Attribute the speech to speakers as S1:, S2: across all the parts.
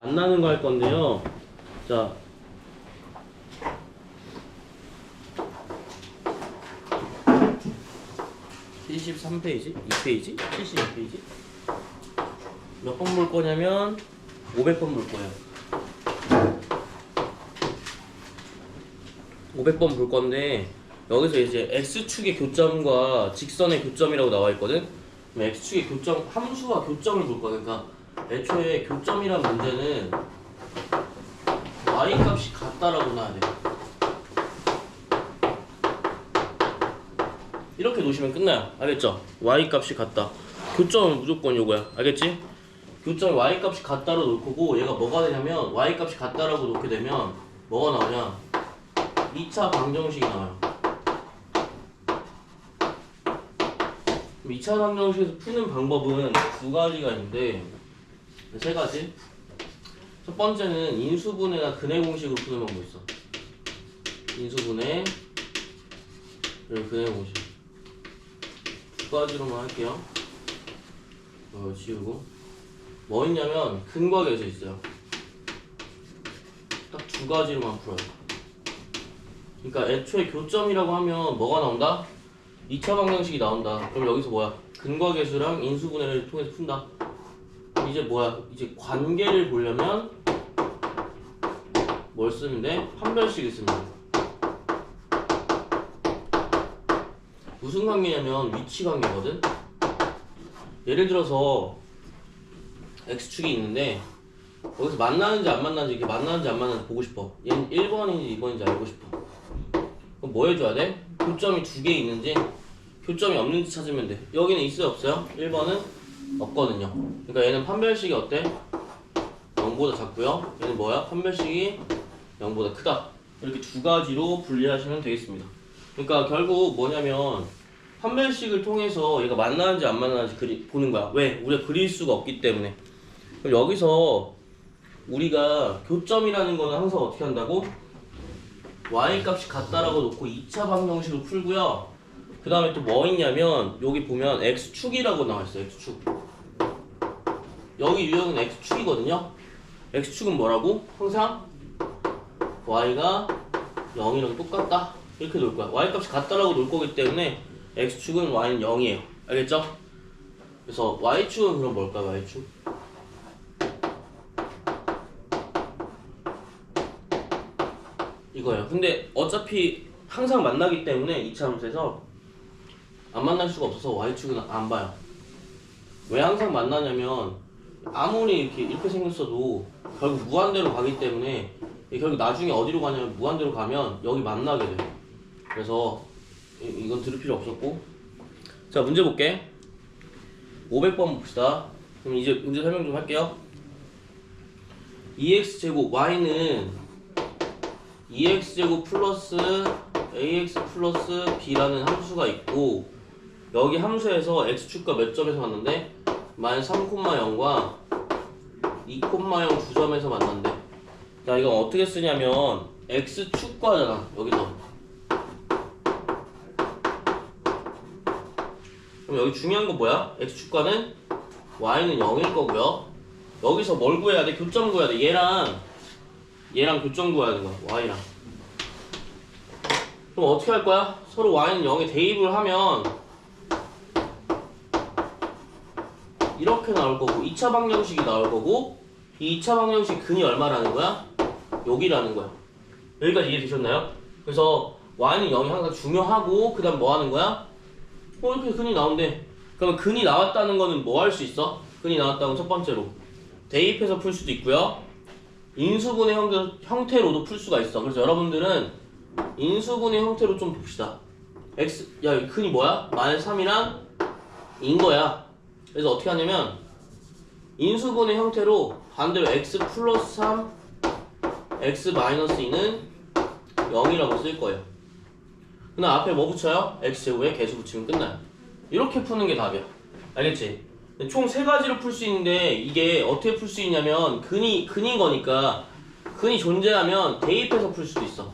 S1: 만나는 거 할 건데요. 자, (73페이지) (2페이지) (72페이지) 몇 번 볼 거냐면 500번 볼 거예요. 500번 볼 건데 여기서 이제 x축의 교점과 직선의 교점이라고 나와 있거든. 그럼 x축의 교점, 함수와 교점을 볼 거야. 그러니까 애초에 교점이란 문제는 y 값이 같다라고 놔야 돼. 이렇게 놓으시면 끝나요. 알겠죠? y 값이 같다. 교점은 무조건 요거야. 알겠지? 교점이 y 값이 같다로 놓을 거고, 얘가 뭐가 되냐면 y 값이 같다라고 놓게 되면 뭐가 나오냐? 2차 방정식이 나와요. 2차 방정식에서 푸는 방법은 두 가지가 있는데, 세 가지. 첫 번째는 인수분해나 근해 공식으로 푸는 방법이 있어. 인수분해 그리고 근해 공식. 두 가지로만 할게요. 지우고. 뭐 있냐면 근과 계수 있어요. 딱 두 가지로만 풀어요. 그러니까 애초에 교점이라고 하면 뭐가 나온다? 2차 방정식이 나온다. 그럼 여기서 뭐야? 근과 계수랑 인수분해를 통해서 푼다. 이제 뭐야? 이제 관계를 보려면 뭘 쓰면 돼? 판별식을 쓰면 돼. 무슨 관계냐면 위치 관계거든? 예를 들어서 x축이 있는데 여기서 만나는지 안 만나는지, 이렇게 만나는지 안 만나는지 보고 싶어. 얘는 1번인지 2번인지 알고 싶어. 그럼 뭐 해줘야 돼? 교점이 두 개 있는지 교점이 없는지 찾으면 돼. 여기는 있어요 없어요? 1번은 없거든요. 그러니까 얘는 판별식이 어때? 0보다 작고요. 얘는 뭐야? 판별식이 0보다 크다. 이렇게 두 가지로 분리하시면 되겠습니다. 그러니까 결국 뭐냐면 판별식을 통해서 얘가 만나는지 안 만나는지 보는 거야. 왜? 우리가 그릴 수가 없기 때문에. 그럼 여기서 우리가 교점이라는 거는 항상 어떻게 한다고? y 값이 같다라고 놓고 2차 방정식으로 풀고요. 그 다음에 또 뭐 있냐면 여기 보면 x축이라고 나와있어요. x축. 여기 유형은 x축이거든요. x축은 뭐라고? 항상 y가 0이랑 똑같다 이렇게 놓을 거야. y 값이 같다라고 놓을 거기 때문에 x축은 y는 0이에요. 알겠죠? 그래서 y축은 그럼 뭘까? y축 이거예요. 근데 어차피 항상 만나기 때문에 2차 함수에서 안 만날 수가 없어서 y축은 안 봐요. 왜 항상 만나냐면 아무리 이렇게 생겼어도 결국 무한대로 가기 때문에 결국 나중에 어디로 가냐면 무한대로 가면 여기 만나게 돼. 그래서 이건 들을 필요 없었고. 자, 문제 볼게. 500번 봅시다. 그럼 이제 문제 설명 좀 할게요. 2x제곱 y는 2x제곱 플러스 ax 플러스 b라는 함수가 있고, 여기 함수에서 x축과 몇 점에서 만난대? 마이너스 3,0과 2,0 두 점에서 만난대. 자, 이건 어떻게 쓰냐면 x축과잖아. 여기서. 그럼 여기 중요한 건 뭐야? x축과는 y는 0일 거고요. 여기서 뭘 구해야 돼? 교점 구해야 돼. 얘랑 교점 구해야 되는 거야. y랑. 그럼 어떻게 할 거야? 서로 y는 0에 대입을 하면 이렇게 나올 거고 2차 방정식이 나올 거고, 이 2차 방정식 근이 얼마라는 거야? 여기라는 거야. 여기까지 이해되셨나요? 그래서 y는 0이 항상 중요하고, 그 다음 뭐 하는 거야? 이렇게 근이 나온대. 그러면 근이 나왔다는 거는 뭐 할 수 있어? 근이 나왔다는 건 첫 번째로 대입해서 풀 수도 있고요, 인수분해 형태로도 풀 수가 있어. 그래서 여러분들은 인수분해 형태로 좀 봅시다. 야, 근이 뭐야? 마이너스 3이랑 인 거야. 그래서 어떻게 하냐면 인수분해 형태로 반대로 x 플러스 3 x 마이너스 2는 0이라고 쓸 거예요. 그다음 앞에 뭐 붙여요? x제곱에 계수 붙이면 끝나요. 이렇게 푸는 게 답이야. 알겠지? 총 세 가지로 풀 수 있는데 이게 어떻게 풀 수 있냐면 근인 거니까, 근이 존재하면 대입해서 풀 수도 있어.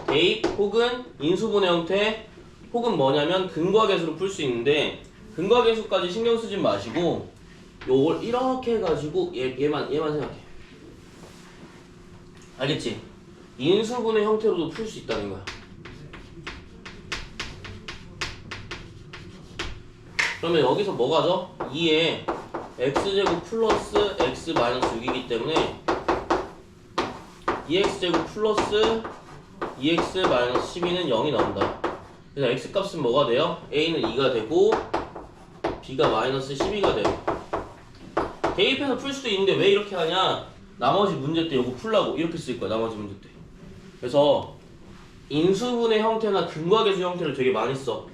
S1: 대입 혹은 인수분해 형태 혹은 뭐냐면 근과 계수로 풀 수 있는데, 근과 계수까지 신경 쓰지 마시고 요걸 이렇게 해가지고 얘만 생각해. 알겠지? 인수분해 형태로도 풀 수 있다는 거야. 그러면 여기서 뭐가 죠? 2에 x제곱 플러스 x 마이너스 6이기 때문에 2x제곱 플러스 2x 마이너스 12는 0이 나온다. 그래서 x값은 뭐가 돼요? a는 2가 되고 b가 마이너스 12가 돼요. 대입해서 풀 수도 있는데 왜 이렇게 하냐? 나머지 문제 때 이거 풀라고 이렇게 쓸 거야. 나머지 문제 때. 그래서 인수분해 형태나 근과계수 형태를 되게 많이 써.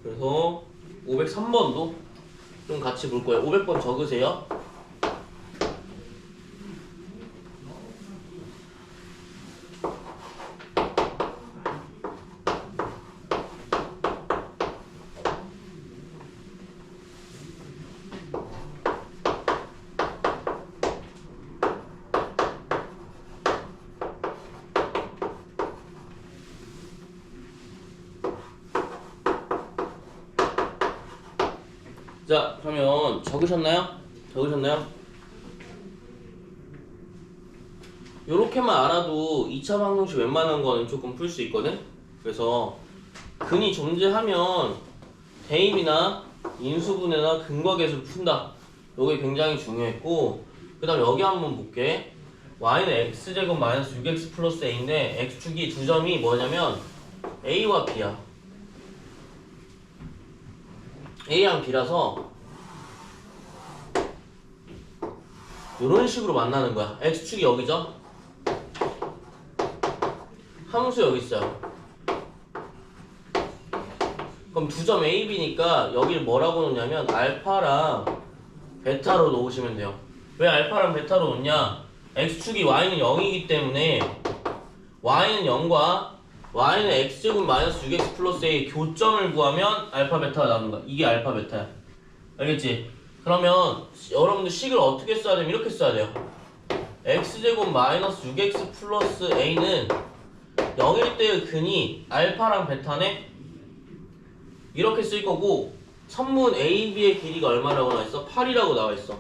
S1: 그래서 503번도 좀 같이 볼 거예요. 500번 적으세요. 자, 그러면 적으셨나요? 적으셨나요? 요렇게만 알아도 2차 방정식 웬만한 거는 조금 풀 수 있거든? 그래서 근이 존재하면 대입이나 인수분해나 근과계수를 푼다. 요게 굉장히 중요했고, 그 다음 여기 한번 볼게. y는 x제곱 마이너스 6x 플러스 a인데 x축이 두 점이 뭐냐면 a와 b야. a랑 b라서 이런 식으로 만나는 거야. x축이 여기죠? 함수 여기 있어요. 그럼 두 점 a, b니까 여기를 뭐라고 놓냐면 알파랑 베타로 놓으시면 돼요. 왜 알파랑 베타로 놓냐? x축이 y는 0이기 때문에 y는 0과 y는 x제곱 마이너스 6x 플러스 a 교점을 구하면 알파 베타가 나오는 거야. 이게 알파 베타야. 알겠지? 그러면 여러분들 식을 어떻게 써야 되면 이렇게 써야 돼요. x제곱 마이너스 6x 플러스 a는 0일 때의 근이 알파랑 베타네? 이렇게 쓸 거고 선문 AB의 길이가 얼마라고 나와있어? 8이라고 나와있어.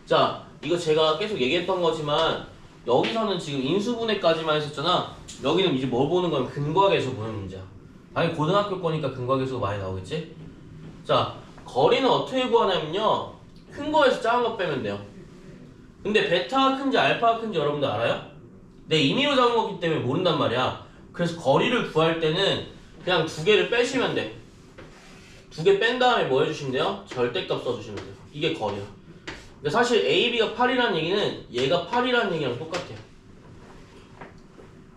S1: 자, 이거 제가 계속 얘기했던 거지만 여기서는 지금 인수분해까지만 했었잖아. 여기는 이제 뭘 보는 거면 근과계수 보는 문제야. 아니 고등학교 거니까 근과계수가 많이 나오겠지? 자, 거리는 어떻게 구하냐면요, 큰 거에서 작은 거 빼면 돼요. 근데 베타가 큰지 알파가 큰지 여러분들 알아요? 내 임의로 잡은 거기 때문에 모른단 말이야. 그래서 거리를 구할 때는 그냥 두 개를 빼시면 돼. 두 개 뺀 다음에 뭐 해주시면 돼요? 절대값 써주시면 돼요. 이게 거리야. 근데 사실 AB가 8이라는 얘기는 얘가 8이라는 얘기랑 똑같아요.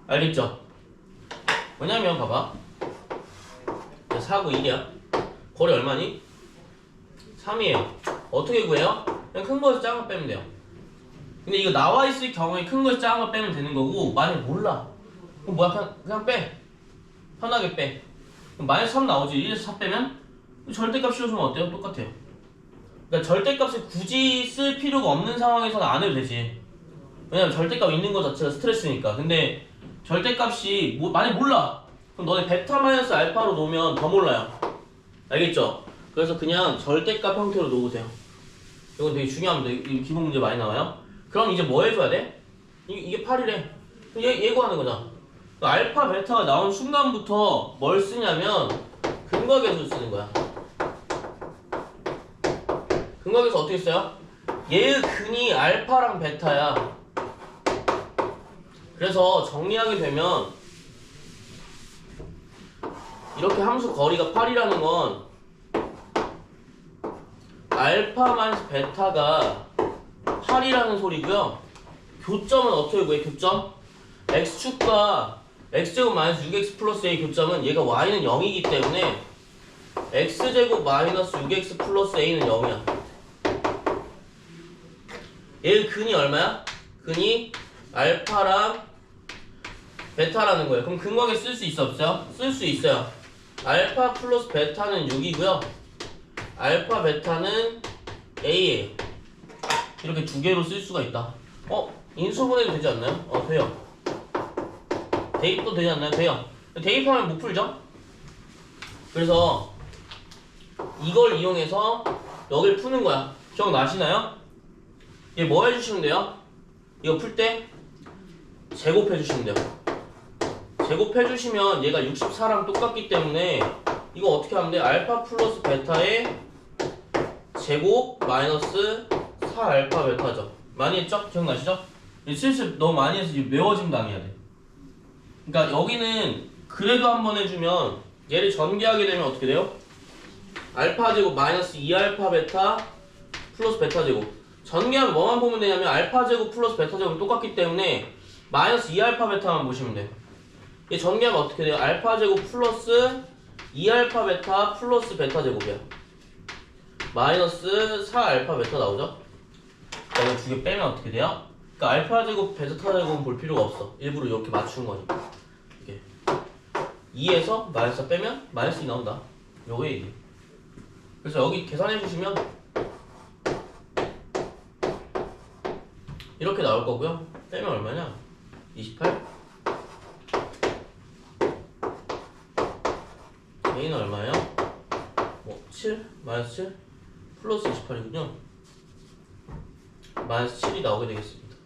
S1: 알겠죠? 왜냐면 봐봐, 4, 9, 1이야. 거리 얼마니? 3이에요. 어떻게 구해요? 그냥 큰 거에서 작은 거 빼면 돼요. 근데 이거 나와 있을 경우에 큰 거에서 작은 거 빼면 되는 거고, 만약 몰라, 그럼 뭐야? 그냥 빼. 편하게 빼. 그럼 마이너스 3 나오지. 1에서 4 빼면 절대값 씌워주면 어때요? 똑같아요. 그러니까 절대값을 굳이 쓸 필요가 없는 상황에서는 안 해도 되지. 왜냐면 절대값 있는 거 자체가 스트레스니까. 근데 절대값이 만약 몰라, 그럼 너네 베타 마이너스 알파로 놓으면 더 몰라요. 알겠죠? 그래서 그냥 절대값 형태로 놓으세요. 이건 되게 중요합니다. 이 기본 문제 많이 나와요. 그럼 이제 뭐 해줘야 돼? 이게 8이래. 얘 구하는 거잖아. 알파 베타가 나온 순간부터 뭘 쓰냐면 근과계수 쓰는 거야. 근과계수 어떻게 써요? 얘의 근이 알파랑 베타야. 그래서 정리하게 되면 이렇게 함수 거리가 8이라는 건 알파 마이너스 베타가 8이라는 소리고요. 교점은 어떻게 구해? 교점? x축과 x제곱 마이너스 6x 플러스 a 교점은 얘가 y는 0이기 때문에 x제곱 마이너스 6x 플러스 a는 0이야. 얘의 근이 얼마야? 근이 알파랑 베타라는 거예요. 그럼 근거하게 쓸 수 있어 없어요? 쓸 수 있어요. 알파 플러스 베타는 6이고요. 알파 베타는 a예요. 이렇게 두 개로 쓸 수가 있다. 인수분해도 되지 않나요? 돼요. 대입도 되지 않나요? 돼요. 대입하면 못 풀죠? 그래서 이걸 이용해서 여기를 푸는 거야. 기억나시나요? 얘 뭐 해주시면 돼요? 이거 풀 때 제곱해 주시면 돼요. 제곱해 주시면 얘가 64랑 똑같기 때문에 이거 어떻게 하면 돼? 알파 플러스 베타의 제곱 마이너스 4알파 베타죠. 많이 했죠? 기억나시죠? 슬슬 너무 많이 해서 외워짐 당해야 돼. 그러니까 여기는 그래도 한번 해주면 얘를 전개하게 되면 어떻게 돼요? 알파 제곱 마이너스 2알파 베타 플러스 베타 제곱. 전개하면 뭐만 보면 되냐면 알파 제곱 플러스 베타 제곱은 똑같기 때문에 마이너스 2알파 베타만 보시면 돼요. 얘 전개하면 어떻게 돼요? 알파 제곱 플러스 2알파 베타 플러스 베타 제곱이야. 마이너스 4알파 베타 나오죠? 그다음에 두 개 빼면 어떻게 돼요? 그러니까 알파 제곱 베타 제곱은 볼 필요가 없어. 일부러 이렇게 맞춘 거니까. 이게 2에서 마이너스 4 빼면 마이너스 2 나온다. 요게 이게. 그래서 여기 계산해 주시면 이렇게 나올 거고요. 빼면 얼마냐? 28. A는 얼마예요? 7 마이너스 7 플러스 28이군요. 마이너스 7이 나오게 되겠습니다.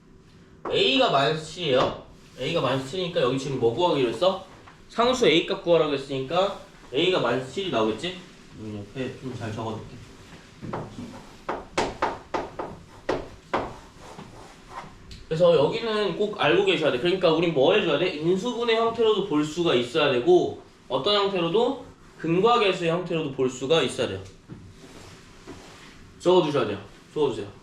S1: A가 마이너스 7이에요. A가 마이너스 7이니까 여기 지금 뭐 구하기로 했어? 상수 A 값 구하라고 했으니까 A가 마이너스 7이 나오겠지? 옆에 좀 잘 적어둘게. 그래서 여기는 꼭 알고 계셔야 돼. 그러니까 우린 뭐 해줘야 돼? 인수분해 형태로도 볼 수가 있어야 되고 어떤 형태로도 근과계수의 형태로도 볼 수가 있어야 돼요. 적어두셔야 돼요. 적어주세요.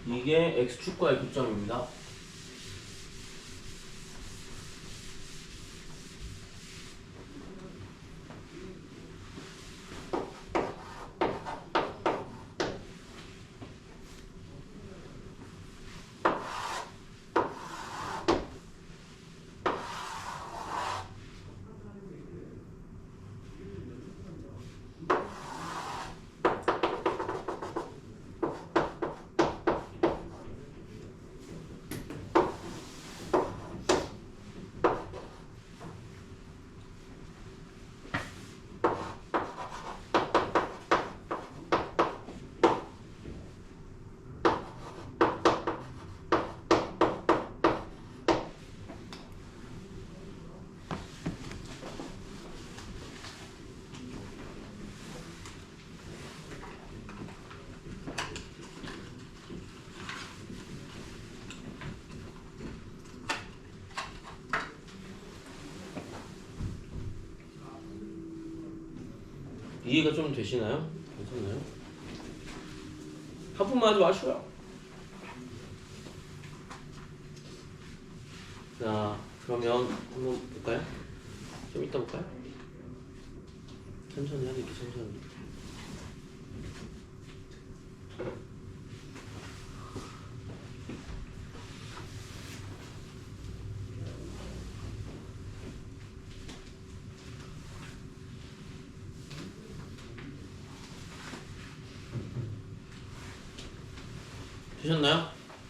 S1: 이게 X축과의 교점입니다. 이해가 좀 되시나요? 괜찮나요? 하품만 하지 마시고요. 자, 그러면 한번 볼까요? 좀 이따 볼까요? 천천히 하니까 천천히. 되셨나요?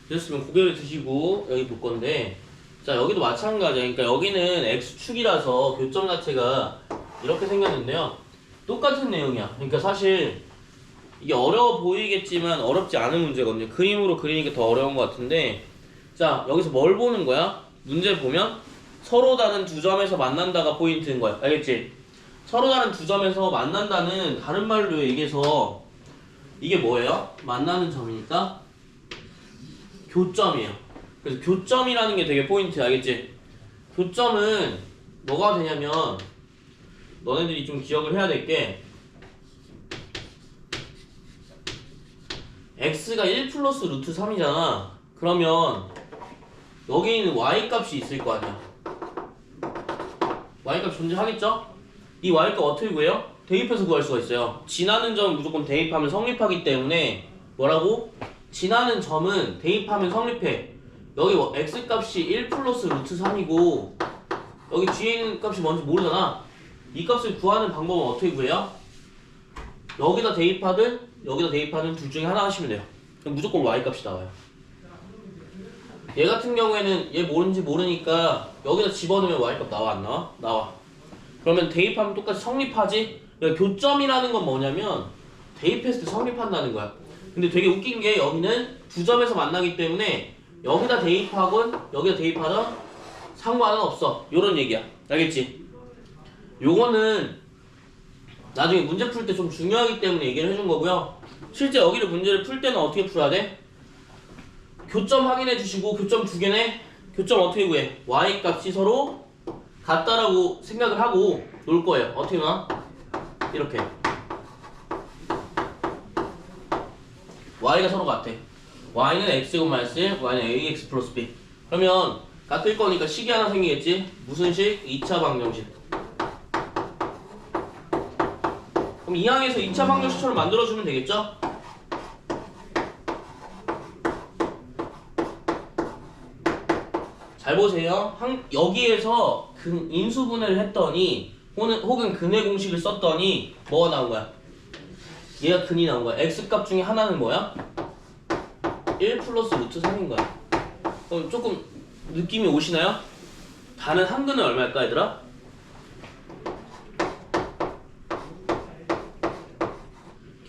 S1: 되셨으면 고개를 드시고 여기 볼 건데, 자 여기도 마찬가지야. 그러니까 여기는 x축이라서 교점 자체가 이렇게 생겼는데요. 똑같은 내용이야. 그러니까 사실 이게 어려워 보이겠지만 어렵지 않은 문제거든요. 그림으로 그리니까 더 어려운 것 같은데, 자 여기서 뭘 보는 거야? 문제 보면 서로 다른 두 점에서 만난다가 포인트인 거야. 알겠지? 서로 다른 두 점에서 만난다는, 다른 말로 얘기해서 이게 뭐예요? 만나는 점이니까 교점이에요. 그래서 교점이라는 게 되게 포인트야. 알겠지? 교점은 뭐가 되냐면, 너네들이 좀 기억을 해야 될 게, x가 1 플러스 루트 3이잖아. 그러면 여기는 y 값이 있을 거 아니야. y 값 존재하겠죠? 이 y 값 어떻게 구해요? 대입해서 구할 수가 있어요. 지나는 점은 무조건 대입하면 성립하기 때문에 뭐라고? 지나는 점은 대입하면 성립해. 여기 뭐 x 값이 1 플러스 루트 3이고 여기 뒤에 있는 값이 뭔지 모르잖아. 이 값을 구하는 방법은 어떻게 구해요? 여기다 대입하든 여기다 대입하든 둘 중에 하나 하시면 돼요. 그럼 무조건 y 값이 나와요. 얘 같은 경우에는 얘 모르는지 모르니까 여기다 집어넣으면 y 값 나와 안 나와? 나와. 그러면 대입하면 똑같이 성립하지? 그러니까 교점이라는 건 뭐냐면 대입했을 때 성립한다는 거야. 근데 되게 웃긴 게 여기는 두 점에서 만나기 때문에 여기다 대입하건 여기다 대입하던 상관은 없어. 요런 얘기야. 알겠지? 요거는 나중에 문제 풀 때 좀 중요하기 때문에 얘기를 해준 거고요. 실제 여기를 문제를 풀 때는 어떻게 풀어야 돼? 교점 확인해 주시고 교점 두 개네? 교점 어떻게 구해? y 값이 서로 같다라고 생각을 하고 놀 거예요. 어떻게 놔? 이렇게 y가 서로 같아. y는 x제곱 마이너스 1, y는 ax 플러스 b. 그러면 같을 거니까 식이 하나 생기겠지? 무슨 식? 2차 방정식. 그럼 이 항에서 2차 방정식처럼 만들어주면 되겠죠? 잘 보세요. 여기에서 인수분해를 했더니 혹은 근의 공식을 썼더니 뭐가 나온 거야? 얘가 근이 나온 거야. x값 중에 하나는 뭐야? 1 플러스 루트 3인 거야. 그럼 조금 느낌이 오시나요? 다른 한근은 얼마일까 얘들아?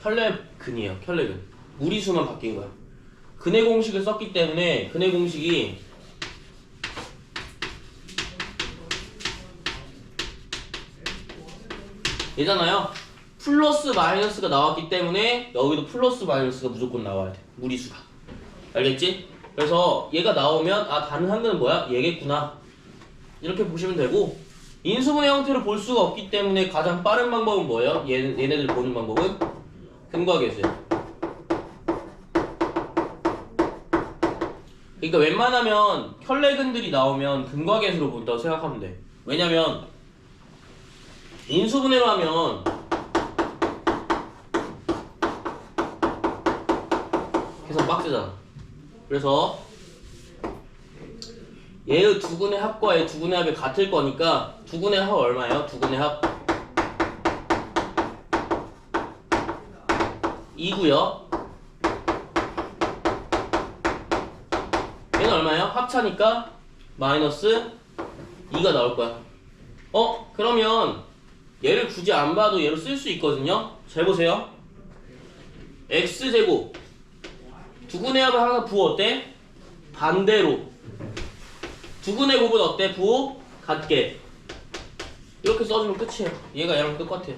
S1: 켤레근이에요. 켤레근. 무리수만 바뀐 거야. 근의 공식을 썼기 때문에 근의 공식이 얘잖아요. 플러스 마이너스가 나왔기 때문에 여기도 플러스 마이너스가 무조건 나와야 돼. 무리수가. 알겠지? 그래서 얘가 나오면 아 다른 한글은 뭐야? 얘겠구나. 이렇게 보시면 되고 인수분해 형태로 볼 수가 없기 때문에 가장 빠른 방법은 뭐예요? 얘네들 보는 방법은 근과 계수야. 그러니까 웬만하면 켤레근들이 나오면 근과 계수로 본다고 생각하면 돼. 왜냐면 인수분해로 하면 계산 빡세잖아. 그래서 얘의 두근의 합과 얘의 두근의 합이 같을 거니까 두근의 합 얼마예요? 두근의 합 2고요. 얘는 얼마예요? 합차니까 마이너스 2가 나올 거야. 그러면 얘를 굳이 안 봐도 얘로 쓸 수 있거든요. 잘 보세요. x제곱 두근의 합은 항상 부 어때? 반대로 두근의 곱은 어때? 부 같게 이렇게 써주면 끝이에요. 얘가 얘랑 똑같아요.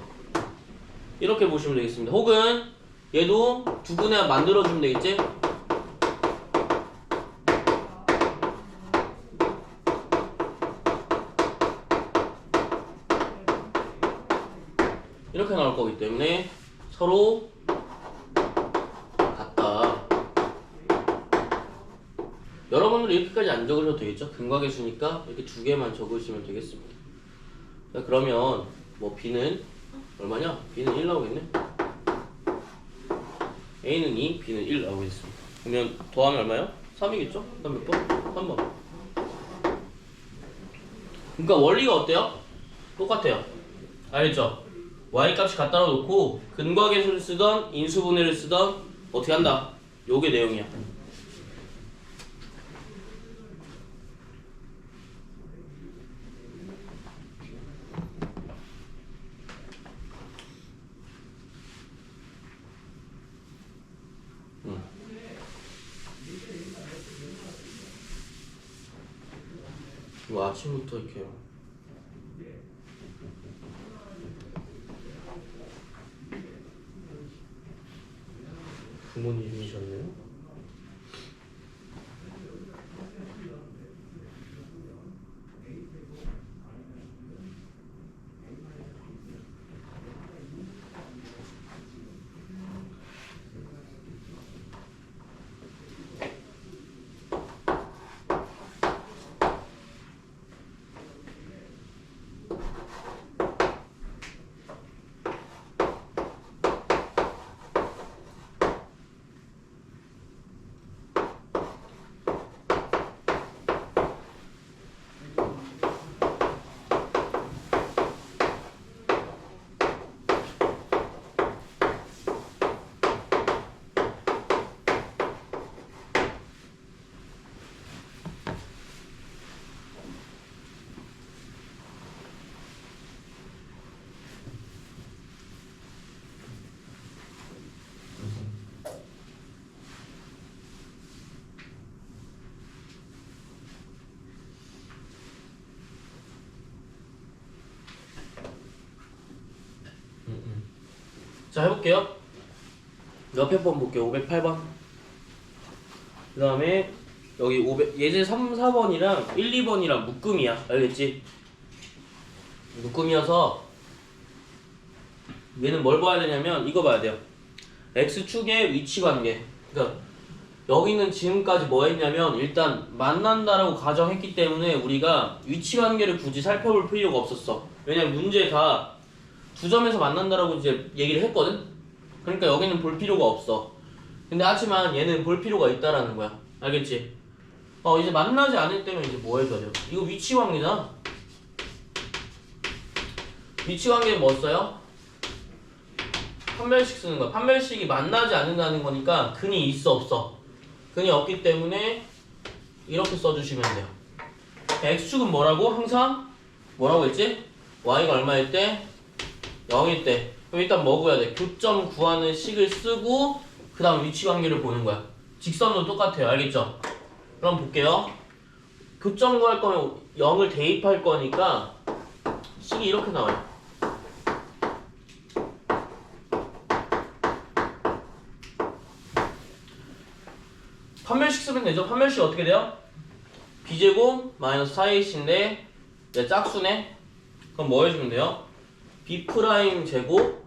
S1: 이렇게 보시면 되겠습니다. 혹은 얘도 두근의 합 만들어주면 되겠지? 이렇게 나올 거기 때문에 서로 같다. 여러분들 이렇게까지 안 적으셔도 되겠죠? 근과 계수니까 이렇게 두 개만 적으시면 되겠습니다. 자, 그러면 뭐 b는 얼마냐? b는 1 나오겠네. a는 2, b는 1 나오겠습니다. 그러면 더하면 얼마요? 3이겠죠? 그다음 몇 번? 3번. 그러니까 원리가 어때요? 똑같아요. 알겠죠? y 값이 갖다 놓고 근과 계수를 쓰던 인수분해를 쓰던 어떻게 한다? 요게 내용이야. 뭐 아침부터 이렇게 부모님이셨네요. 자, 해볼게요. 옆에 번 볼게요. 508번. 그 다음에 여기 500, 예제 3, 4번이랑 1, 2번이랑 묶음이야. 알겠지? 묶음이어서 얘는 뭘 봐야 되냐면 이거 봐야 돼요. x축의 위치관계. 그러니까 여기는 지금까지 뭐 했냐면 일단 만난다라고 가정했기 때문에 우리가 위치관계를 굳이 살펴볼 필요가 없었어. 왜냐면 문제에 다 두 점에서 만난다라고 이제 얘기를 했거든? 그러니까 여기는 볼 필요가 없어. 근데 하지만 얘는 볼 필요가 있다라는 거야. 알겠지? 이제 만나지 않을 때면 이제 뭐 해줘야 돼요? 이거 위치관계잖아. 위치관계는 뭐 써요? 판별식 쓰는 거야. 판별식이 만나지 않는다는 거니까 근이 있어 없어? 근이 없기 때문에 이렇게 써주시면 돼요. x축은 뭐라고? 항상 뭐라고 했지? y가 얼마일 때? 0일 때. 그럼 일단 뭐 구해야 돼? 교점 구하는 식을 쓰고 그 다음 위치관계를 보는 거야. 직선도 똑같아요. 알겠죠? 그럼 볼게요. 교점 구할 거면 0을 대입할 거니까 식이 이렇게 나와요. 판별식 쓰면 되죠? 판별식 어떻게 돼요? b제곱 마이너스 4ac인데 얘 짝수네? 그럼 뭐 해주면 돼요? b 프라임 제곱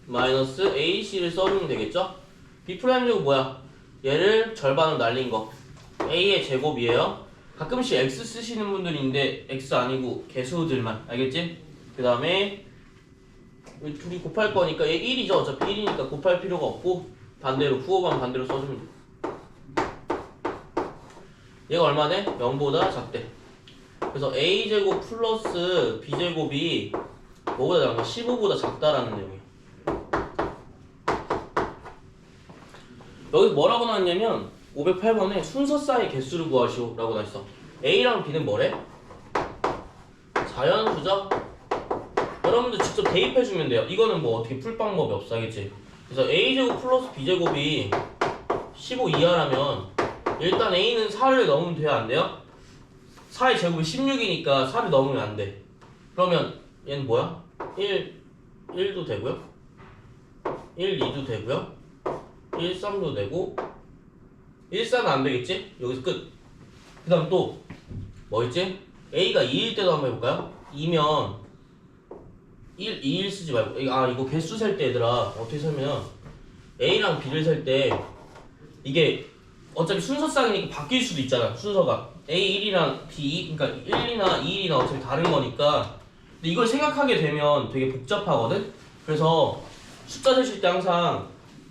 S1: 마이너스 ac를 써주면 되겠죠? b 프라임 제곱 뭐야? 얘를 절반으로 날린 거 a의 제곱이에요. 가끔씩 x 쓰시는 분들이 있는데 x 아니고 개수들만. 알겠지? 그 다음에 둘이 곱할 거니까 얘 1이죠. 어차피 1이니까 곱할 필요가 없고 반대로 부호만 반대로 써주면 돼. 얘가 얼마네? 0보다 작대. 그래서 a제곱 플러스 b제곱이 뭐보다 작은 거야? 15보다 작다라는 내용이에요. 여기 뭐라고 나왔냐면 508번에 순서 쌓이 개수를 구하시오 라고 나있어. a랑 b는 뭐래? 자연수죠? 여러분들 직접 대입해주면 돼요. 이거는 뭐 어떻게 풀 방법이 없어. 알겠지? 그래서 a제곱 플러스 b제곱이 15 이하라면 일단 a는 4를 넘으면 돼요? 안 돼요? 4의 제곱이 16이니까 4를 넘으면 안 돼. 그러면 얘는 뭐야? 1도 되고요. 1, 2도 되고요. 1, 3도 되고 1, 4는 안 되겠지? 여기서 끝. 그 다음 또 뭐 있지? a가 2일 때도 한번 해볼까요? 2면 1, 2일 쓰지 말고 이거 개수 셀 때 얘들아 어떻게 설명하면 a랑 b를 셀 때 이게 어차피 순서쌍이니까 바뀔 수도 있잖아. 순서가 A1이랑 B2 그러니까 1이나 2일이나 어차피 다른 거니까. 근데 이걸 생각하게 되면 되게 복잡하거든. 그래서 숫자 세실 때 항상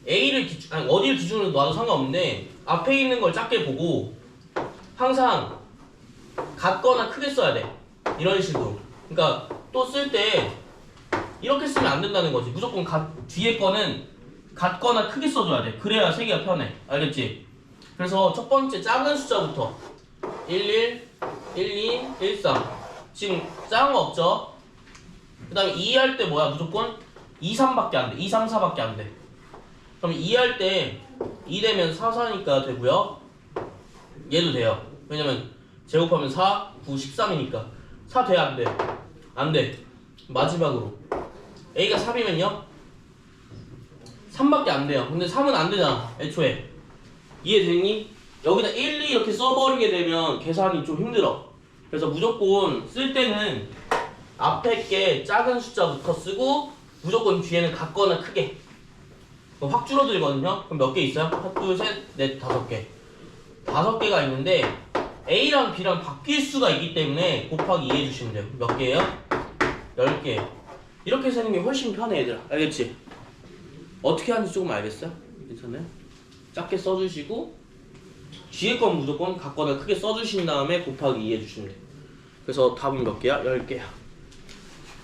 S1: A를 어디를 기준으로 놔도 상관없는데 앞에 있는 걸 작게 보고 항상 같거나 크게 써야 돼. 이런 식으로. 그러니까 또 쓸 때 이렇게 쓰면 안 된다는 거지. 무조건 뒤에 거는 같거나 크게 써줘야 돼. 그래야 세기가 편해. 알겠지? 그래서 첫 번째 작은 숫자부터 11, 12, 13 지금 작은 거 없죠? 그 다음에 2 할 때 뭐야? 무조건 2, 3밖에 안 돼. 2, 3, 4밖에 안 돼. 그럼 2 할 때 2 되면 4, 4니까 되고요. 얘도 돼요. 왜냐면 제곱하면 4, 9, 13이니까 4 돼? 안 돼? 안 돼. 마지막으로 A가 3이면요? 3밖에 안 돼요. 근데 3은 안 되잖아. 애초에. 이해되니? 여기다 1, 2 이렇게 써버리게 되면 계산이 좀 힘들어. 그래서 무조건 쓸 때는 앞에 게 작은 숫자부터 쓰고 무조건 뒤에는 같거나 크게. 그럼 확 줄어들거든요? 그럼 몇 개 있어요? 하나, 둘, 셋, 넷, 5개. 5개가 있는데 A랑 B랑 바뀔 수가 있기 때문에 곱하기 2 해주시면 돼요. 몇 개예요? 10개. 이렇게 세는 게 훨씬 편해 얘들아. 알겠지? 어떻게 하는지 조금 알겠어요? 괜찮아요? 작게 써주시고 뒤에 건 무조건 같거나 크게 써주신 다음에 곱하기 2 해주시면 돼요. 그래서 답은 몇 개야? 10개야.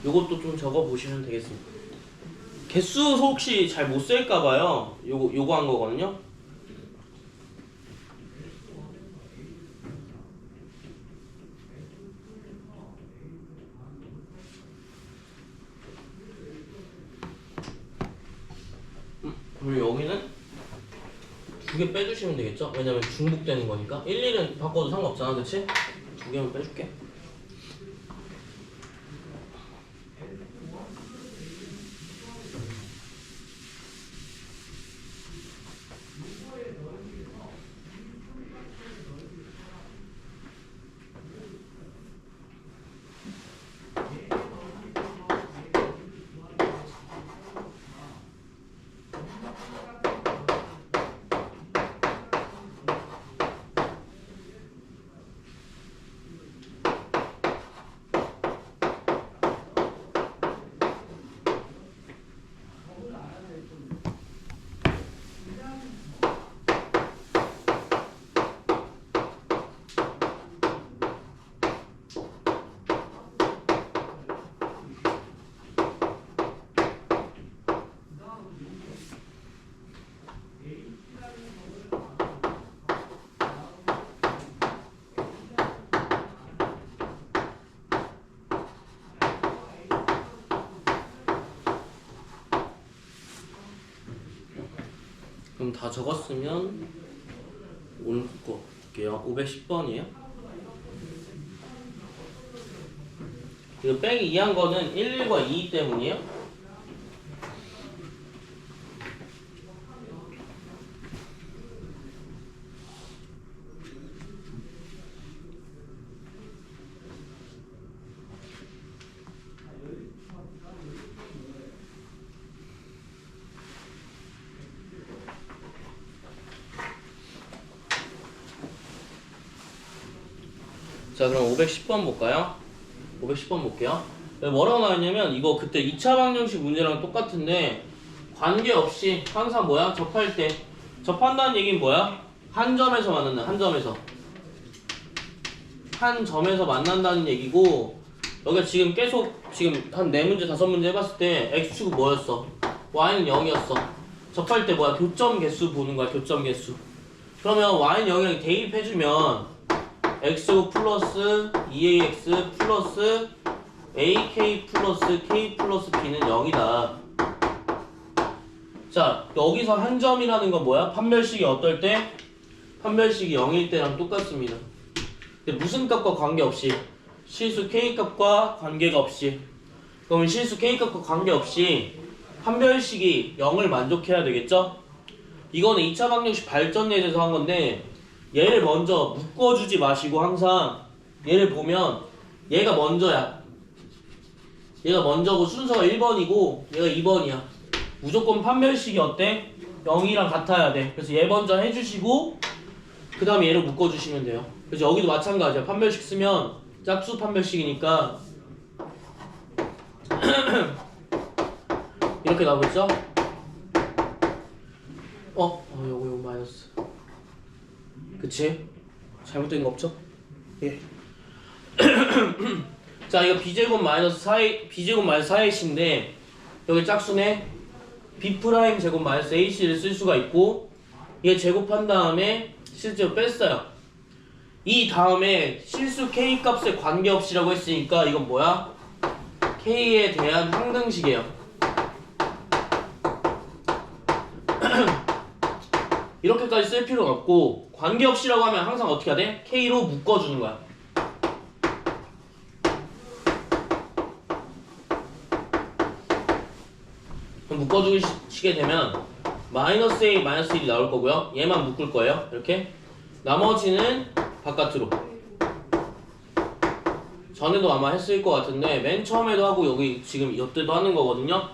S1: 요것도 좀 적어보시면 되겠습니다. 개수 혹시 잘 못 쓸까봐요. 요거 한 거거든요. 그리고 여기는 2개 빼주시면 되겠죠? 왜냐면 중복되는 거니까. 1, 1은 바꿔도 상관없잖아, 그치? 2개만 빼줄게. 그럼 다 적었으면 오늘 거 볼게요. 510번이에요. 이거 빼기 2한 거는 1, 1과 2 때문이에요. 자, 그럼 510번 볼까요? 510번 볼게요. 뭐라고 나왔냐면 이거 그때 2차 방정식 문제랑 똑같은데 관계없이 항상 뭐야? 접할 때 접한다는 얘기는 뭐야? 한 점에서 만난다. 한 점에서 만난다는 얘기고, 여기가 지금 계속 지금 한 4문제 5문제 해봤을 때 x축은 뭐였어? y는 0이었어. 접할 때 뭐야? 교점 개수 보는 거야. 교점 개수. 그러면 y는 0이랑 대입해주면 x 플러스 2ax 플러스 ak 플러스 k 플러스 b는 0이다. 자, 여기서 한 점이라는 건 뭐야? 판별식이 어떨 때? 판별식이 0일 때랑 똑같습니다. 근데 무슨 값과 관계없이, 실수 k값과 관계가 없이. 그러면 실수 k값과 관계없이 판별식이 0을 만족해야 되겠죠? 이거는 2차 방정식 발전에 대해서 한 건데, 얘를 먼저 묶어주지 마시고 항상 얘를 보면 얘가 먼저야. 얘가 먼저고 순서가 1번이고 얘가 2번이야. 무조건 판별식이 어때? 0이랑 같아야 돼. 그래서 얘 먼저 해주시고 그 다음에 얘를 묶어주시면 돼요. 그래서 여기도 마찬가지야. 판별식 쓰면 짝수 판별식이니까 이렇게 나오겠죠? 요거 마이너스. 그치? 잘못된 거 없죠? 예. 자, 이거 b제곱 마이너스 4ac인데 여기 짝수네. b 프라임 제곱 마이너스 ac를 쓸 수가 있고, 얘 제곱한 다음에 실제로 뺐어요. 이 다음에 실수 k 값에 관계없이라고 했으니까 이건 뭐야? k에 대한 항등식이에요. 이렇게까지 쓸 필요는 없고, 관계없이라고 하면 항상 어떻게 해야 돼? k로 묶어주는 거야. 그럼 묶어주시게 되면 마이너스 a 마이너스 1이 나올 거고요. 얘만 묶을 거예요. 이렇게. 나머지는 바깥으로. 전에도 아마 했을 것 같은데 맨 처음에도 하고 여기 지금 이때도 하는 거거든요.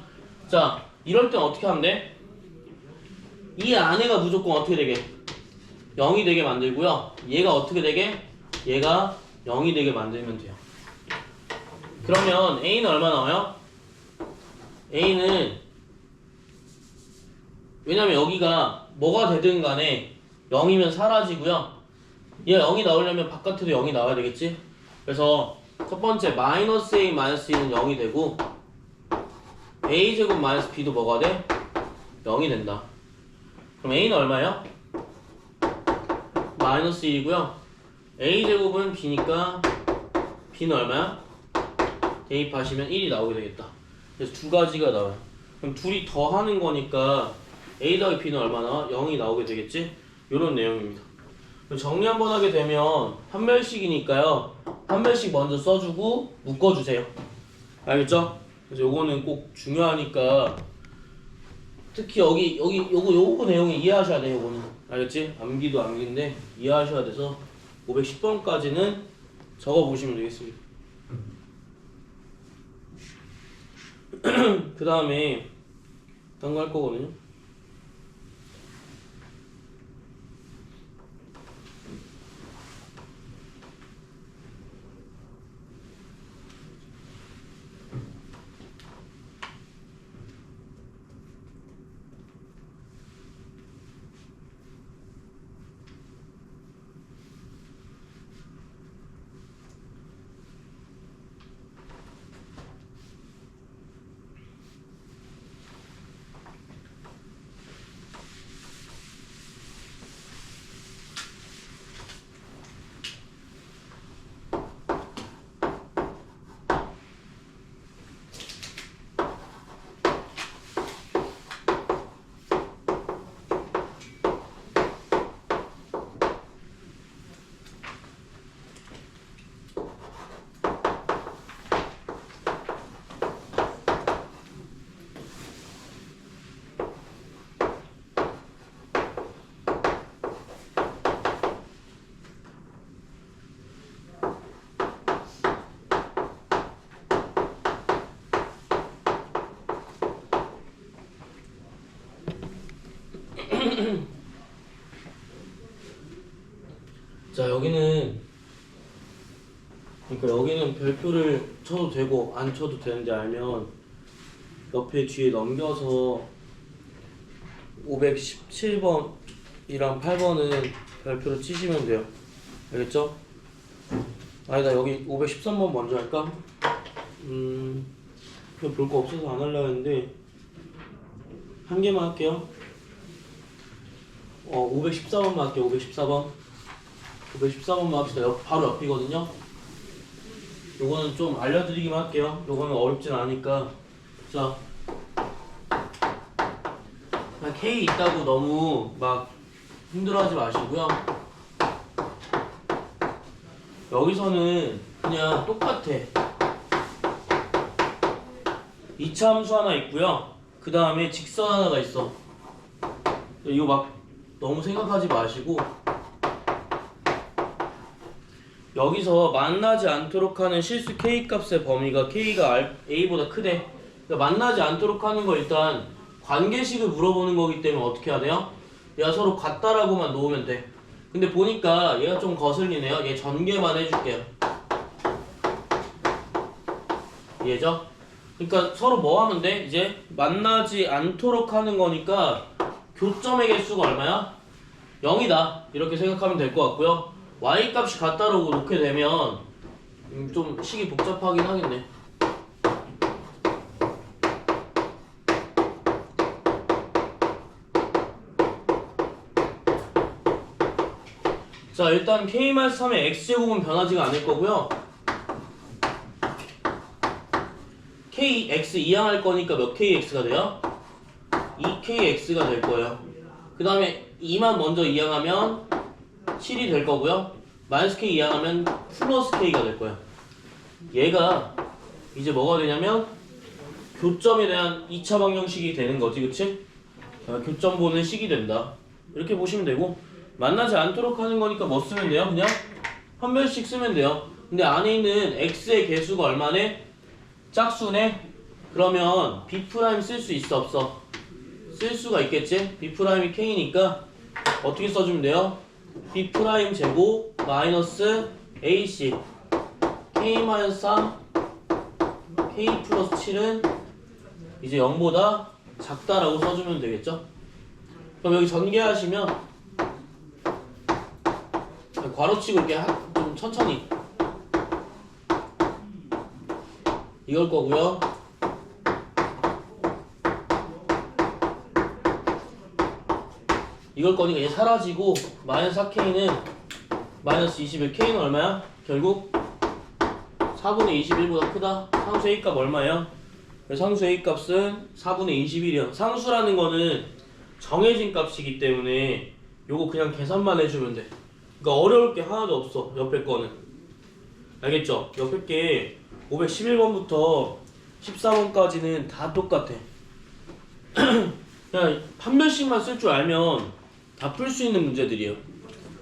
S1: 자, 이럴 땐 어떻게 하면 돼? 이 안에가 무조건 어떻게 되게? 0이 되게 만들고요. 얘가 어떻게 되게? 얘가 0이 되게 만들면 돼요. 그러면 a는 얼마 나와요? a는, 왜냐면 여기가 뭐가 되든 간에 0이면 사라지고요. 얘가 0이 나오려면 바깥에도 0이 나와야 되겠지? 그래서 첫 번째 마이너스 a 마이너스 2는 0이 되고, a제곱 마이너스 b도 뭐가 돼? 0이 된다. 그럼 a는 얼마예요? 마이너스 1이고요. a제곱은 b니까 b는 얼마야? 대입하시면 1이 나오게 되겠다. 그래서 두 가지가 나와요. 그럼 둘이 더하는 거니까 a 더하기 b는 얼마 나와? 0이 나오게 되겠지? 요런 내용입니다. 그럼 정리 한번 하게 되면 판별식이니까요. 판별식 먼저 써주고 묶어주세요. 알겠죠? 그래서 요거는 꼭 중요하니까, 특히 요거 내용이 이해하셔야 돼요. 요거는 알겠지? 암기도 암기인데 이해하셔야 돼서 510번까지는 적어보시면 되겠습니다. 그 다음에 딴 거 할 거거든요. 자, 그러니까 여기는 별표를 쳐도 되고 안 쳐도 되는데 알면 옆에 뒤에 넘겨서 517번이랑 8번은 별표로 치시면 돼요. 알겠죠? 아니다, 여기 513번 먼저 할까? 그냥 볼 거 없어서 안 하려고 했는데 한 개만 할게요. 514번만 할게요. 514번만 합시다. 바로 옆이거든요. 요거는 좀 알려드리기만 할게요. 요거는 어렵진 않으니까. 자, 그냥 K 있다고 너무 막 힘들어하지 마시고요. 여기서는 그냥 똑같아. 2차 함수 하나 있고요. 그 다음에 직선 하나가 있어. 이거 막 너무 생각하지 마시고 여기서 만나지 않도록 하는 실수 K 값의 범위가 K가 A보다 크대. 그러니까 만나지 않도록 하는 거 일단 관계식을 물어보는 거기 때문에 어떻게 해야 돼요? 얘가 서로 같다라고만 놓으면 돼. 근데 보니까 얘가 좀 거슬리네요. 얘 전개만 해줄게요. 이해죠? 그러니까 서로 뭐 하면 돼? 이제 만나지 않도록 하는 거니까 교점의 개수가 얼마야? 0이다. 이렇게 생각하면 될 것 같고요. y 값이 같다라고 놓게 되면 좀 식이 복잡하긴 하겠네. 자, 일단 k-3의 x제곱은 변하지가 않을 거고요. kx 이항할 거니까 몇 kx가 돼요? 2kx가 될 거예요. 그 다음에 2만 먼저 이항하면 7이 될 거고요. 마이너스 k 이항하면 플러스 k가 될 거예요. 얘가 이제 뭐가 되냐면 교점에 대한 2차 방정식이 되는 거지, 그치? 교점 보는 식이 된다. 이렇게 보시면 되고, 만나지 않도록 하는 거니까 뭐 쓰면 돼요? 그냥 한 변씩 쓰면 돼요. 근데 안에 있는 x의 개수가 얼마네? 짝수네? 그러면 b' 쓸 수 있어, 없어? 쓸 수가 있겠지? b'이 k니까 어떻게 써주면 돼요? b' 제곱 마이너스 ac k-3 k 플러스 7은 이제 0보다 작다라고 써주면 되겠죠? 그럼 여기 전개하시면 괄호치고 이렇게 좀 천천히 이걸 거고요. 이걸 거니까 얘 사라지고 마이너스 4K는 마이너스 21 K는 얼마야? 결국 4분의 21보다 크다. 상수 A값 얼마예요? 상수 A값은 4분의 21이야. 상수라는 거는 정해진 값이기 때문에 요거 그냥 계산만 해주면 돼. 그러니까 어려울 게 하나도 없어. 옆에 거는. 알겠죠? 옆에 게 511번부터 14번까지는 다 똑같아. 그냥 한 변씩만 쓸 줄 알면 다 풀 수 있는 문제들이에요.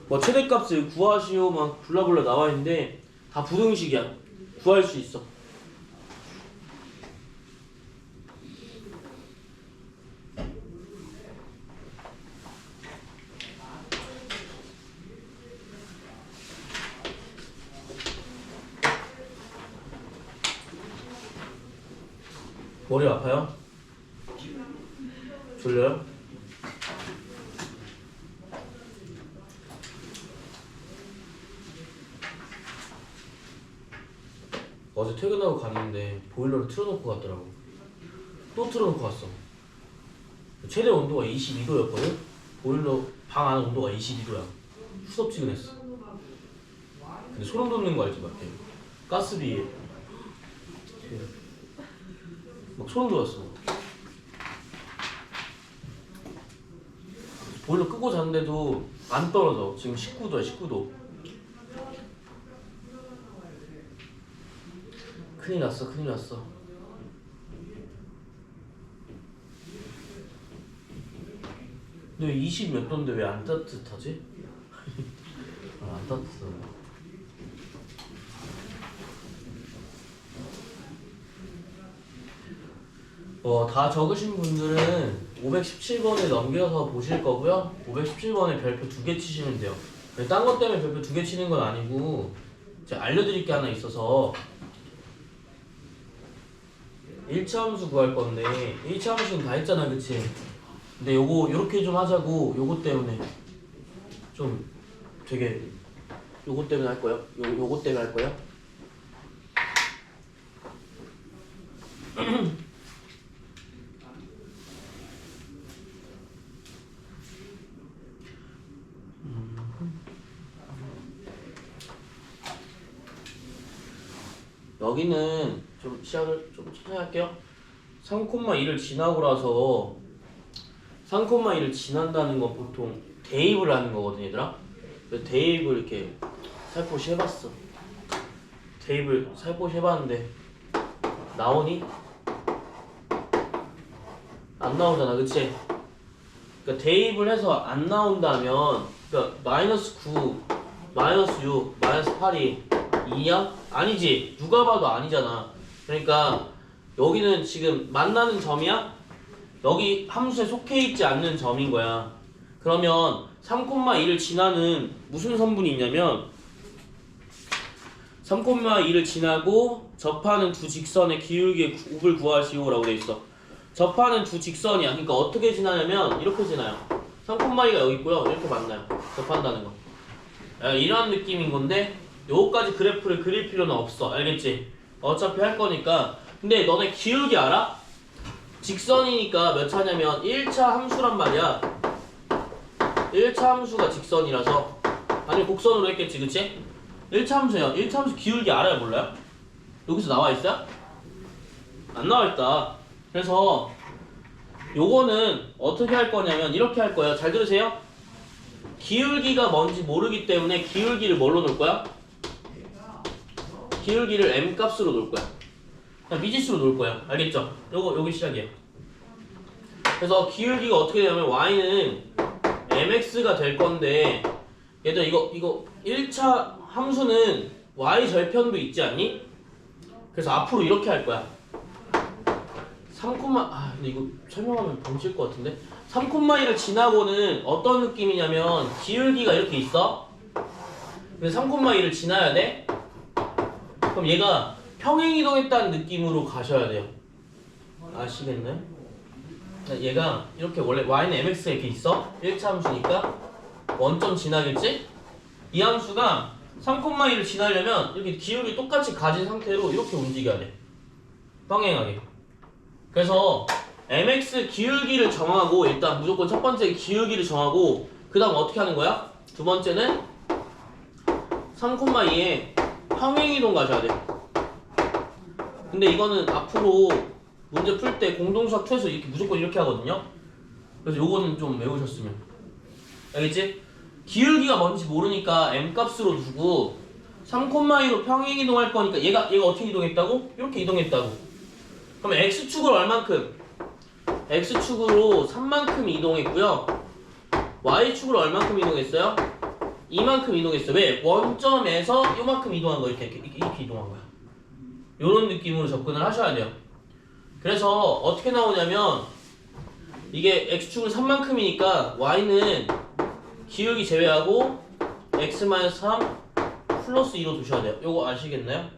S1: 뭐 최대값을 구하시오 막 블라블라 나와 있는데 다 부등식이야. 구할 수 있어. 머리 아파요? 졸려요? 어제 퇴근하고 갔는데 보일러를 틀어놓고 갔더라고. 또 틀어놓고 갔어. 최대 온도가 22도였거든? 보일러 방 안에 온도가 22도야. 후덥지근했어. 근데 소름 돋는 거 알지, 밖에? 가스비에 막 소름 돋았어. 보일러 끄고 잤는데도 안 떨어져. 지금 19도야, 19도. 큰일 났어, 큰일 났어. 근데 20 몇 도인데 왜 안 따뜻하지? 안 따뜻하네. 다 적으신 분들은 517번에 넘겨서 보실 거고요. 517번에 별표 2개 치시면 돼요. 딴 것 때문에 별표 2개 치는 건 아니고 제가 알려드릴 게 하나 있어서 1차 함수 구할 건데 1차 함수는 다 했잖아, 그치? 근데 요거 요렇게 좀 하자고. 요거 때문에 좀 되게 요거 때문에 할 거예요. 요거 때문에 할 거예요. 여기는 좀 시작을 좀 천천히 할게요. 3,2를 지나고 나서 3,2를 지난다는 건 보통 대입을 하는 거거든, 얘들아. 그래서 대입을 이렇게 살포시 해봤어. 대입을 살포시 해봤는데 나오니? 안 나오잖아, 그치? 그러니까 대입을 해서 안 나온다면, 그러니까 마이너스 9, 마이너스 6, 마이너스 8이 2야? 아니지. 누가 봐도 아니잖아. 그러니까 여기는 지금 만나는 점이야? 여기 함수에 속해 있지 않는 점인 거야. 그러면 3,2를 지나는 무슨 선분이 있냐면 3,2를 지나고 접하는 두 직선의 기울기의 곱을 구하시오라고 돼 있어. 접하는 두 직선이야. 그러니까 어떻게 지나냐면 이렇게 지나요. 3,2가 여기 있고요. 이렇게 만나요. 접한다는 거. 이런 느낌인 건데 요거까지 그래프를 그릴 필요는 없어. 알겠지? 어차피 할 거니까. 근데 너네 기울기 알아? 직선이니까 몇 차냐면 1차 함수란 말이야. 1차 함수가 직선이라서, 아니 곡선으로 했겠지, 그치? 1차 함수예요. 1차 함수 기울기 알아요, 몰라요? 여기서 나와 있어요? 안 나와 있다. 그래서 요거는 어떻게 할 거냐면 이렇게 할 거예요. 잘 들으세요. 기울기가 뭔지 모르기 때문에 기울기를 뭘로 놓을 거야? 기울기를 m 값으로 놓을 거야. 그냥 미지수로 놓을 거야. 알겠죠? 여기 시작이에요. 그래서 기울기가 어떻게 되냐면 y는 mx가 될 건데, 얘들아 이거 1차 함수는 y 절편도 있지 않니? 그래서 앞으로 이렇게 할 거야. 3, 근데 이거 설명하면 벙칠 것 같은데? 3,2를 지나고는 어떤 느낌이냐면 기울기가 이렇게 있어. 그래서 3,2를 지나야 돼. 그럼 얘가 평행이동했다는 느낌으로 가셔야 돼요. 아시겠나요? 얘가 이렇게 원래 y는 mx가 이렇게 있어. 1차 함수니까 원점 지나겠지? 이 함수가 3,2를 지나려면 이렇게 기울기 똑같이 가진 상태로 이렇게 움직여야 돼. 평행하게. 그래서 mx 기울기를 정하고, 일단 무조건 첫 번째 기울기를 정하고, 그 다음 어떻게 하는 거야? 두 번째는 3,2에 평행이동 가셔야 돼. 근데 이거는 앞으로 문제 풀 때 공동수학 2에서 이렇게 무조건 이렇게 하거든요. 그래서 요거는 좀 외우셨으면. 알겠지? 기울기가 뭔지 모르니까 m 값으로 두고 3,2로 평행이동 할 거니까 얘가 어떻게 이동했다고? 이렇게 이동했다고. 그러면 x축으로 얼만큼? x축으로 3만큼 이동했고요. y축으로 얼만큼 이동했어요? 이만큼 이동했어요. 왜? 원점에서 요만큼 이동한 거, 이렇게 이동한 거야. 요런 느낌으로 접근을 하셔야 돼요. 그래서 어떻게 나오냐면 이게 x축은 3만큼이니까 y는 기울기 제외하고 x-3 플러스 2로 두셔야 돼요. 요거 아시겠나요?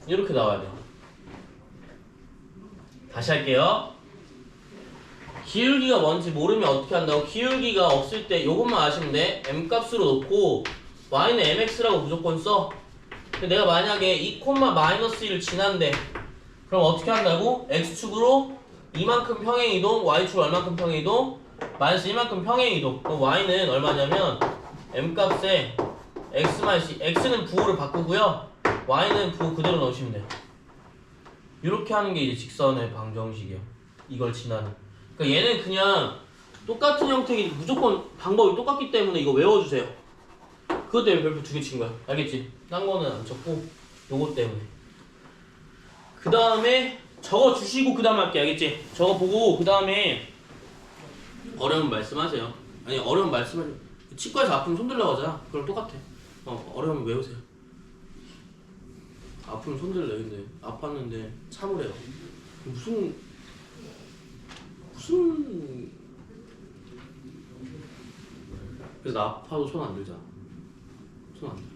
S1: 이렇게 나와야 돼요. 다시 할게요. 기울기가 뭔지 모르면 어떻게 한다고? 기울기가 없을 때 요것만 아시면 돼. m 값으로 놓고 y는 mx라고 무조건 써. 근데 내가 만약에 2,-1을 지난대. 그럼 어떻게 한다고? x축으로 이만큼 평행이동, y축으로 얼만큼 평행이동? 마이너스 이만큼 평행이동. 그럼 y는 얼마냐면 m 값에 x는 부호를 바꾸고요. y는 부호 그대로 넣으시면 돼요. 이렇게 하는 게 이제 직선의 방정식이에요. 이걸 지나는. 그러니까 얘는 그냥 똑같은 형태이기 무조건 방법이 똑같기 때문에 이거 외워주세요. 그것 때문에 별표 2개 친 거야. 알겠지? 딴 거는 안 쳤고 요거 때문에. 그 다음에 적어 주시고 그 다음 할게. 알겠지? 적어 보고 그 다음에 어려운 말씀하세요. 아니 어려운 말씀하세요. 치과에서 아프면 손 들라고 하잖아. 그럼 똑같아. 어려우면 외우세요. 아프면 손 들래. 근데 아팠는데 참으래요. 무슨 그래서 나 아파도 손 안 들잖아. 손 안 들.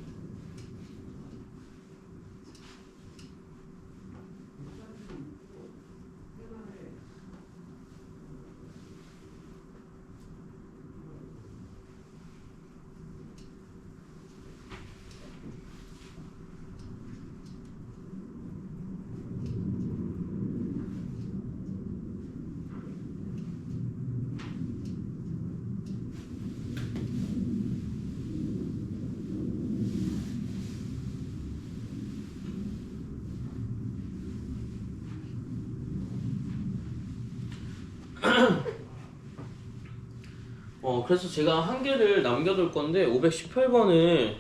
S1: 그래서 제가 한 개를 남겨둘 건데 518번을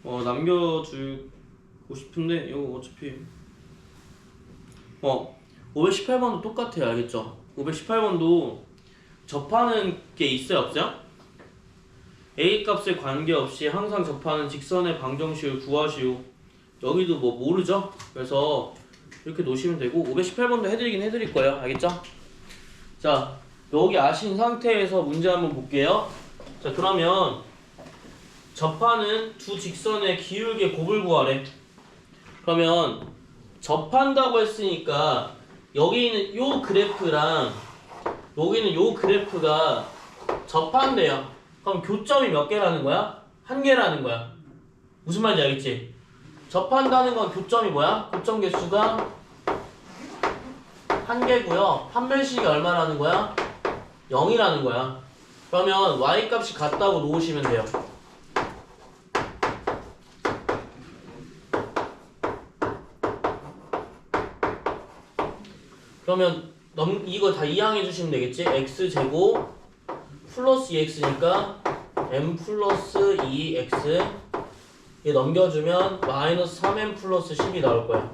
S1: 남겨주고 싶은데 이거 어차피 518번도 똑같아요. 알겠죠? 518번도 접하는 게 있어요 없어요? A 값에 관계없이 항상 접하는 직선의 방정식을 구하시오. 여기도 뭐 모르죠? 그래서 이렇게 놓으시면 되고 518번도 해드리긴 해드릴 거예요. 알겠죠? 자, 여기 아신 상태에서 문제 한번 볼게요. 자, 그러면 접하는 두 직선의 기울기의 곱을 구하래. 그러면 접한다고 했으니까 여기 있는 요 그래프랑 여기 있는 요 그래프가 접한대요. 그럼 교점이 몇 개라는 거야? 한 개라는 거야. 무슨 말인지 알겠지? 접한다는 건 교점이 뭐야? 교점 개수가 한 개고요. 판별식이 얼마라는 거야? 0이라는 거야. 그러면 y 값이 같다고 놓으시면 돼요. 그러면 이거 다 이항해 주시면 되겠지? x제곱 플러스 2x니까 m 플러스 2x 얘 넘겨주면 마이너스 3m 플러스 10이 나올 거야.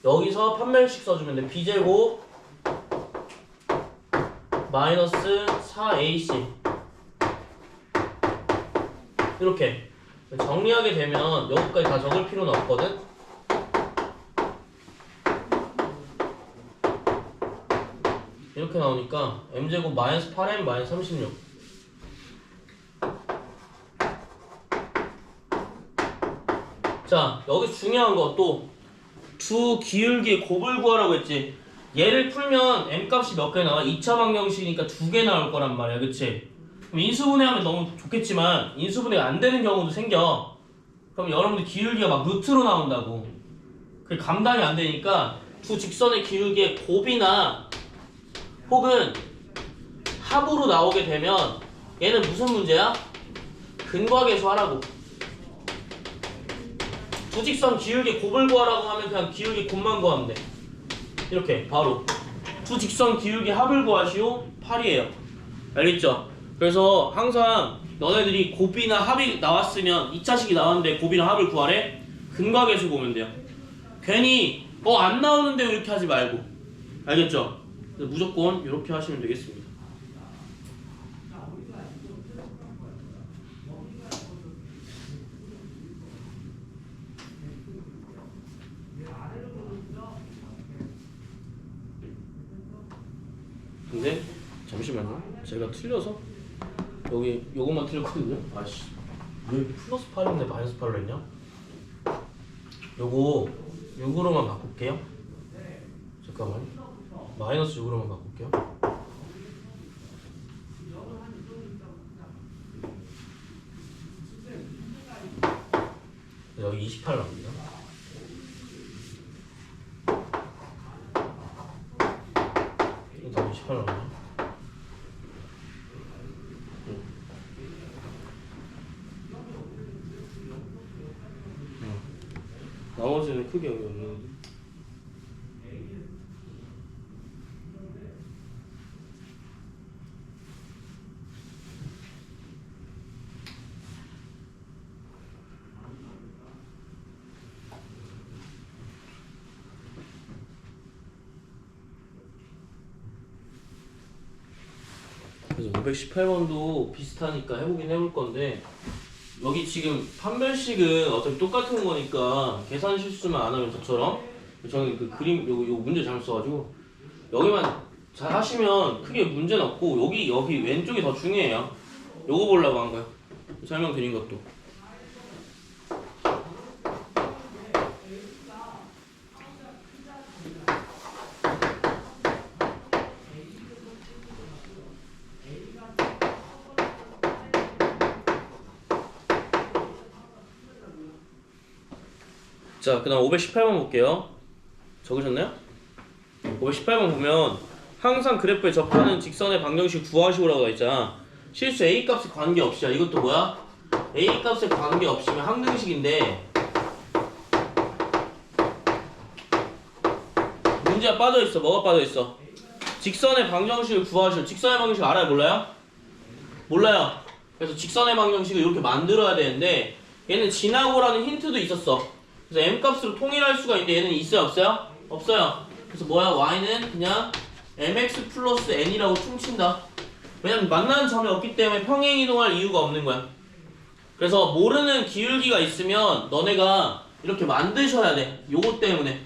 S1: 여기서 판별식 써주면 돼. b제곱 마이너스 4ac 이렇게 정리하게 되면 여기까지 다 적을 필요는 없거든. 이렇게 나오니까 m제곱 마이너스 8m 마이너스 36. 자, 여기서 중요한 거 또 두 기울기의 곱을 구하라고 했지. 얘를 풀면 m 값이 몇 개 나와? 2차 방정식이니까 2개 나올 거란 말이야. 그치? 그럼 인수분해하면 너무 좋겠지만 인수분해가 안 되는 경우도 생겨. 그럼 여러분들 기울기가 막 루트로 나온다고. 그게 감당이 안 되니까 두 직선의 기울기의 곱이나 혹은 합으로 나오게 되면 얘는 무슨 문제야? 근과계수 하라고. 두 직선 기울기 곱을 구하라고 하면 그냥 기울기 곱만 구하면 돼. 이렇게 바로 두 직선 기울기 합을 구하시오. 8이에요. 알겠죠? 그래서 항상 너네들이 곱이나 합이 나왔으면 2차식이 나왔는데 곱이나 합을 구하래? 근과계수 보면 돼요. 괜히 안 나오는데 이렇게 하지 말고. 알겠죠? 무조건 이렇게 하시면 되겠습니다. 근데 잠시만요. 제가 틀려서 여기 요것만 틀렸거든요. 아씨, 왜 플러스 8인데 마이너스 8로 했냐? 요거 6으로만 바꿀게요. 잠깐만. 마이너스 6으로만 바꿀게요. 여기 28 나옵니다. 이거 다 28 나오네. 나머지는 크게 여기 없는데. 그래서 518번도 비슷하니까 해보긴 해볼 건데 여기 지금 판별식은 어차피 똑같은 거니까 계산 실수만 안 하면 저처럼 저는 그 그림 요 문제 잘못 써가지고 여기만 잘 하시면 크게 문제는 없고 여기 왼쪽이 더 중요해요. 요거 보려고 한 거예요. 설명드린 것도. 자, 그 다음 518번 볼게요. 적으셨나요? 518번 보면 항상 그래프에 접하는 직선의 방정식 구하시오라고 나있잖아. 실수 A 값에 관계없이야. 이것도 뭐야? A 값에 관계없이면 항등식인데 문제가 빠져있어. 뭐가 빠져있어? 직선의 방정식을 구하시오. 직선의 방정식 알아요? 몰라요? 몰라요. 그래서 직선의 방정식을 이렇게 만들어야 되는데 얘는 지나고라는 힌트도 있었어. 그래서 m 값으로 통일할 수가 있는데 얘는 있어요? 없어요? 없어요. 그래서 뭐야? y는 그냥 mx 플러스 n이라고 퉁친다. 왜냐면 만나는 점이 없기 때문에 평행이동할 이유가 없는 거야. 그래서 모르는 기울기가 있으면 너네가 이렇게 만드셔야 돼. 요거 때문에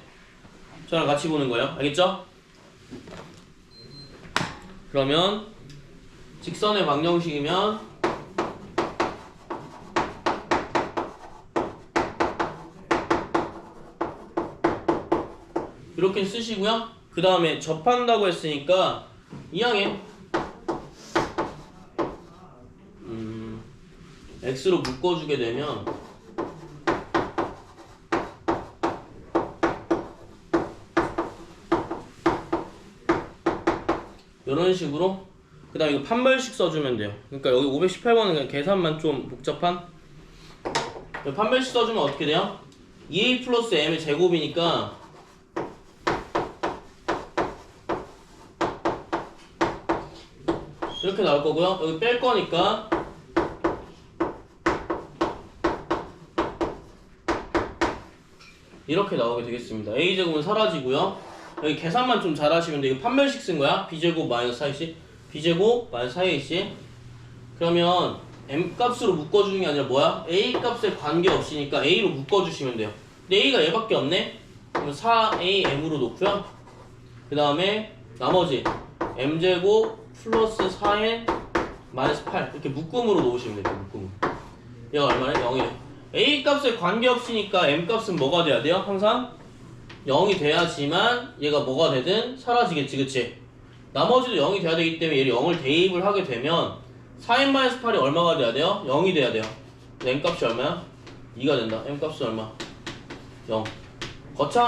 S1: 저랑 같이 보는 거예요. 알겠죠? 그러면 직선의 방정식이면 이렇게 쓰시고요. 그 다음에 접한다고 했으니까 이항에 x로 묶어주게 되면 이런 식으로 그 다음에 이거 판별식 써주면 돼요. 그러니까 여기 518번은 그냥 계산만 좀 복잡한 판별식 써주면 어떻게 돼요? 2a 플러스 m의 제곱이니까 이렇게 나올 거고요. 여기 뺄 거니까 이렇게 나오게 되겠습니다. a제곱은 사라지고요. 여기 계산만 좀 잘 하시면 돼요. 이거 판별식 쓴 거야. b제곱 마이너스 4ac b제곱 마이너스 4ac 그러면 m 값으로 묶어주는 게 아니라 뭐야? a 값에 관계없이니까 a로 묶어주시면 돼요. 근데 a가 얘밖에 없네? 그럼 4am으로 놓고요. 그 다음에 나머지 m제곱 플러스 4n 마이너스 8 이렇게 묶음으로 놓으시면 돼요. 묶음으로. 얘가 얼마네? 0이에요. a 값에 관계없이니까 m 값은 뭐가 돼야 돼요? 항상 0이 돼야지만 얘가 뭐가 되든 사라지겠지, 그치? 나머지도 0이 돼야 되기 때문에 얘를 0을 대입을 하게 되면 4n-8이 얼마가 돼야 돼요? 0이 돼야 돼요. m 값이 얼마야? 2가 된다. m 값은 얼마? 0. 거창한